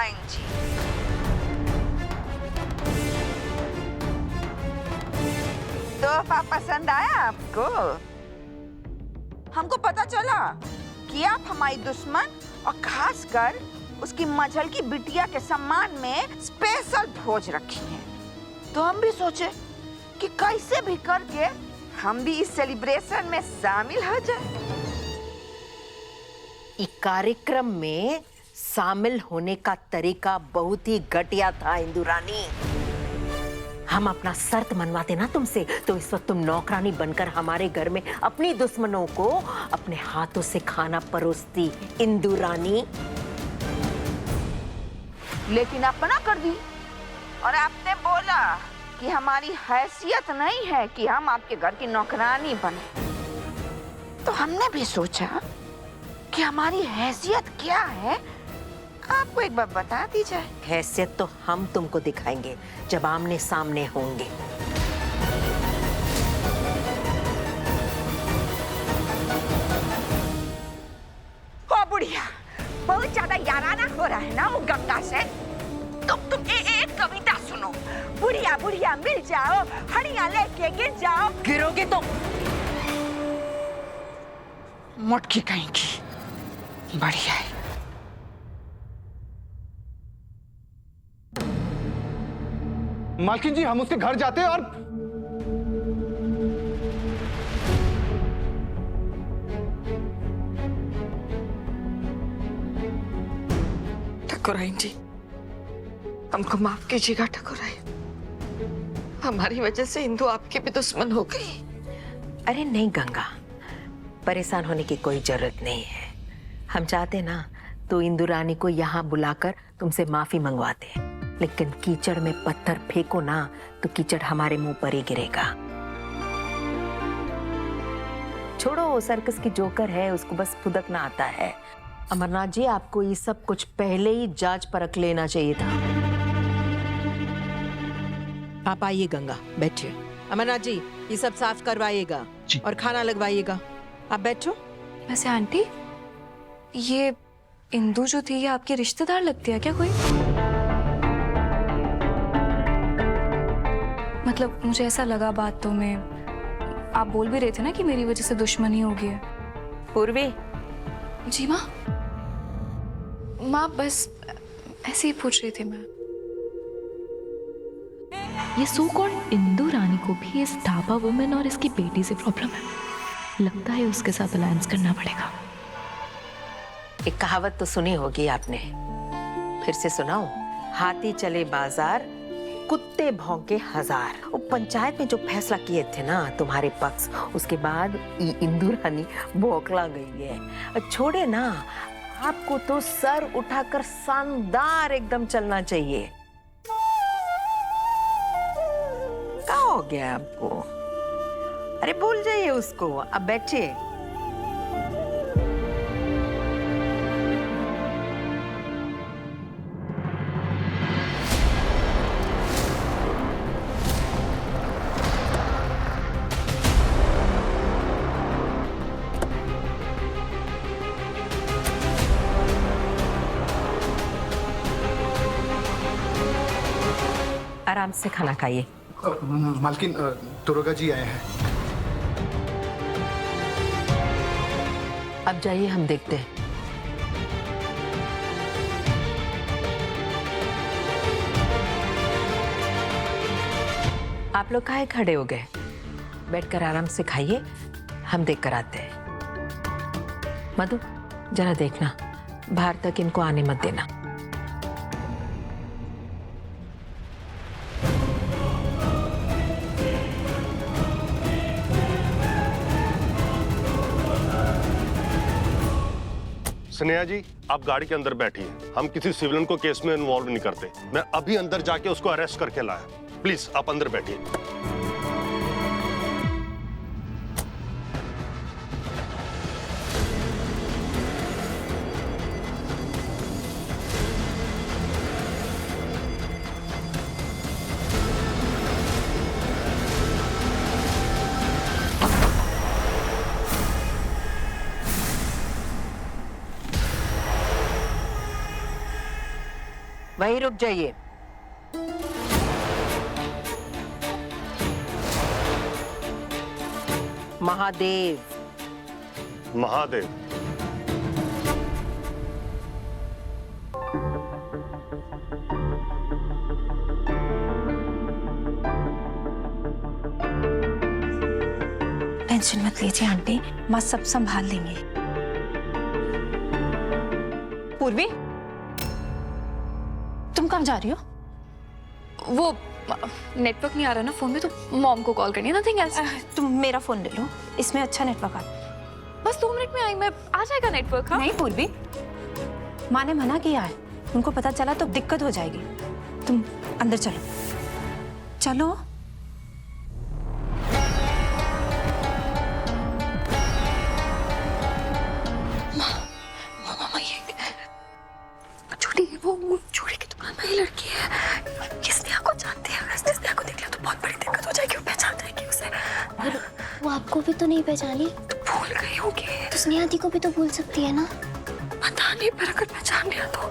इंदुरानी जी। तोहफा पसंद आया आपको? हमको पता चला कि आप हमारी दुश्मन और खासकर उसकी मझल की बिटिया के सम्मान में स्पेशल भोज रखी है, तो हम भी सोचे कि कैसे भी करके हम भी इस सेलिब्रेशन में शामिल हो जाए। इस कार्यक्रम में शामिल होने का तरीका बहुत ही घटिया था इंदुरानी। हम अपना शर्त मनवाते ना तुमसे, तो इस वक्त तुम नौकरानी बनकर हमारे घर में अपनी दुश्मनों को अपने हाथों से खाना परोसती इंदुरानी। लेकिन आप मना कर दी और आपने बोला कि हमारी हैसियत नहीं है कि हम आपके घर की नौकरानी बने। तो हमने भी सोचा कि हमारी हैसियत क्या है, आपको एक बार बता दी जाए। हैसियत तो हम तुमको दिखाएंगे जब आमने सामने होंगे। ओ बुढ़िया, बहुत ज्यादा याराना हो रहा है ना वो गंगा से। तुम एक कविता सुनो। बुढ़िया बुढ़िया मिल जाओ, हड़िया लेके गिर जाओ। गिरोगे तो मुटकी कहीं की। बढ़िया है। मालकिन जी, हम उसके घर जाते हैं और ठकुराइन जी, हमको माफ कीजिएगा ठकुराइन। हमारी वजह से इंदु आपकी भी दुश्मन हो गई। अरे नहीं गंगा, परेशान होने की कोई जरूरत नहीं है। हम चाहते ना तो इंदुरानी को यहाँ बुलाकर तुमसे माफी मंगवाते, लेकिन कीचड़ में पत्थर फेंको ना तो कीचड़ हमारे मुंह पर ही गिरेगा। छोड़ो, वो सर्कस की जोकर है, उसको बस फुदकना आता है। अमरनाथ जी, आपको ये सब कुछ पहले ही जांच परख लेना चाहिए था। आप आइए गंगा, बैठिए। अमरनाथ जी, ये सब साफ करवाइएगा और खाना लगवाइएगा। आप बैठो। वैसे आंटी, ये इंदु जो थी ये आपकी रिश्तेदार लगती है क्या कोई? मतलब मुझे ऐसा लगा बातों में, आप बोल भी रहे थे ना कि मेरी वजह से दुश्मनी हो गई है। पूर्वी। जी माँ। माँ बस ऐसे ही पूछ रही थी मैं। ये सो कॉल्ड इंदु रानी को भी इस ढाबा वुमेन और इसकी बेटी से प्रॉब्लम है। लगता है उसके साथ अलायंस करना पड़ेगा। एक कहावत तो सुनी होगी आपने, फिर से सुनाओ। हाथी चले बाजार, कुत्ते भौंके हजार। वो पंचायत में जो फैसला किए थे ना तुम्हारे पक्ष, उसके बाद इंदु रानी बौखला गई है। छोड़े ना, आपको तो सर उठाकर शानदार एकदम चलना चाहिए। क्या हो गया आपको? अरे भूल जाइए उसको, अब बैठिए। आराम से खाना खाइए। मालकिन, दुर्गा जी आए हैं। अब जाइए, हम देखते हैं। आप लोग काहे खड़े हो गए? बैठकर आराम से खाइए, हम देख कर आते हैं। मधु, जरा देखना, बाहर तक इनको आने मत देना। स्नेहा जी, आप गाड़ी के अंदर बैठिए। हम किसी सिविलियन को केस में इन्वॉल्व नहीं करते। मैं अभी अंदर जाके उसको अरेस्ट करके लाया। प्लीज आप अंदर बैठिए। वहीं रुक जाइए। महादेव। महादेव। टेंशन मत लीजिए आंटी, माँ सब संभाल लेंगे। पूर्वी, तुम कहाँ जा रही हो? वो नेटवर्क नहीं आ रहा ना फोन में, तो मॉम को कॉल करनी है, नथिंग एल्स। तुम मेरा फोन ले लो, इसमें अच्छा नेटवर्क आता है। बस 2 मिनट में आई मैं, आ जाएगा नेटवर्क। हाँ? नहीं पूर्वी, माँ ने मना किया है, उनको पता चला तो दिक्कत हो जाएगी। तुम अंदर चलो, चलो। वो चूड़ी की दुकान में ही लड़की है। किस नेहा को जानती है? अगर जिस नेहा को देख लिया तो बहुत बड़ी दिक्कत हो जाएगी, वो पहचान जाएगी उसे। पर वो आपको भी तो नहीं पहचानी। तो भूल गई होगी। तो स्नेहा दी को भी तो भूल सकती है ना। पता नहीं, पर अगर पहचान लिया तो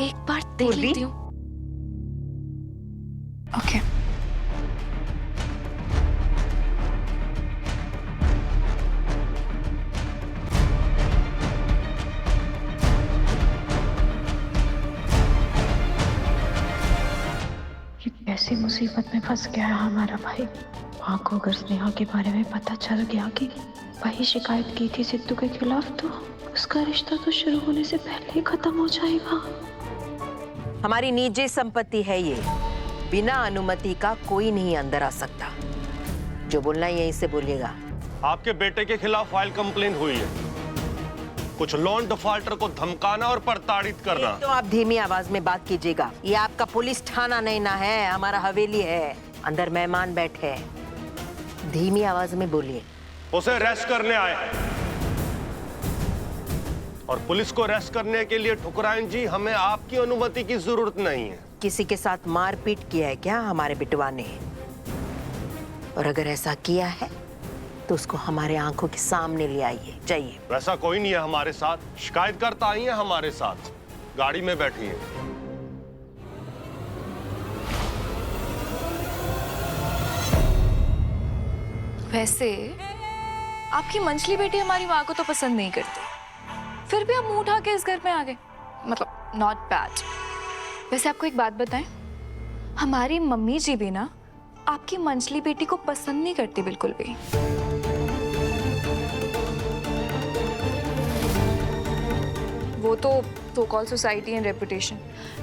एक बार देख लेती हूँ। ओके। कैसी मुसीबत में फंस गया है हमारा भाई। माँ को अगर स्नेहा के बारे में पता चल गया कि वही शिकायत की थी सिद्धू के खिलाफ, तो उसका रिश्ता तो शुरू होने से पहले ही खत्म हो जाएगा। हमारी निजी संपत्ति है ये, बिना अनुमति का कोई नहीं अंदर आ सकता। जो बोलना है यहीं से बोलिएगा। आपके बेटे के खिलाफ फाइल कंप्लेन हुई है, कुछ लोन डिफॉल्टर को धमकाना और प्रताड़ित करना। तो आप धीमी आवाज में बात कीजिएगा। ये आपका पुलिस थाना नहीं ना है, हमारा हवेली है। अंदर मेहमान बैठे हैं, धीमी आवाज में बोलिए। उसे अरेस्ट करने आए हैं, और पुलिस को अरेस्ट करने के लिए ठुकराइन जी हमें आपकी अनुमति की जरूरत नहीं है। किसी के साथ मारपीट किया है क्या हमारे बिटवा ने? और अगर ऐसा किया है तो उसको हमारे आंखों के सामने ले आइए। जाइए। वैसा कोई नहीं है हमारे साथ, शिकायतकर्ता आई है हमारे साथ, गाड़ी में बैठी है। वैसे आपकी मंझली बेटी हमारी माँ को तो पसंद नहीं करती, फिर भी आप मुंह उठा के इस घर में आ गए। मतलब नॉट बैड। वैसे आपको एक बात बताएं, हमारी मम्मी जी भी ना आपकी मंझली बेटी को पसंद नहीं करती बिल्कुल भी। वो तो so called society and reputation,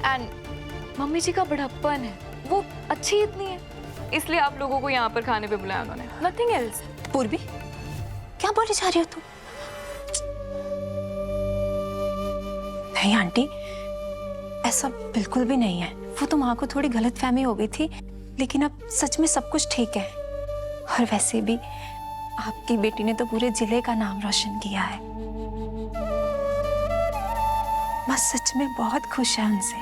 and mummy ji का बड़प्पन है, वो अच्छी इतनी है, इसलिए आप लोगों को यहाँ पर खाने पे बुलाया उन्होंने, नथिंग एल्स। पूर्वी, क्या बोली जा रही हो तुम? नहीं आंटी, ऐसा बिल्कुल भी नहीं है। वो तो माँ को थोड़ी गलतफहमी हो गई थी, लेकिन अब सच में सब कुछ ठीक है। और वैसे भी आपकी बेटी ने तो पूरे जिले का नाम रोशन किया है। मैं सच में बहुत खुश है उनसे।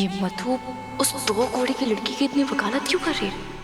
ये मधु उस 2 घोड़े की लड़की की इतनी वकालत क्यों कर रही है?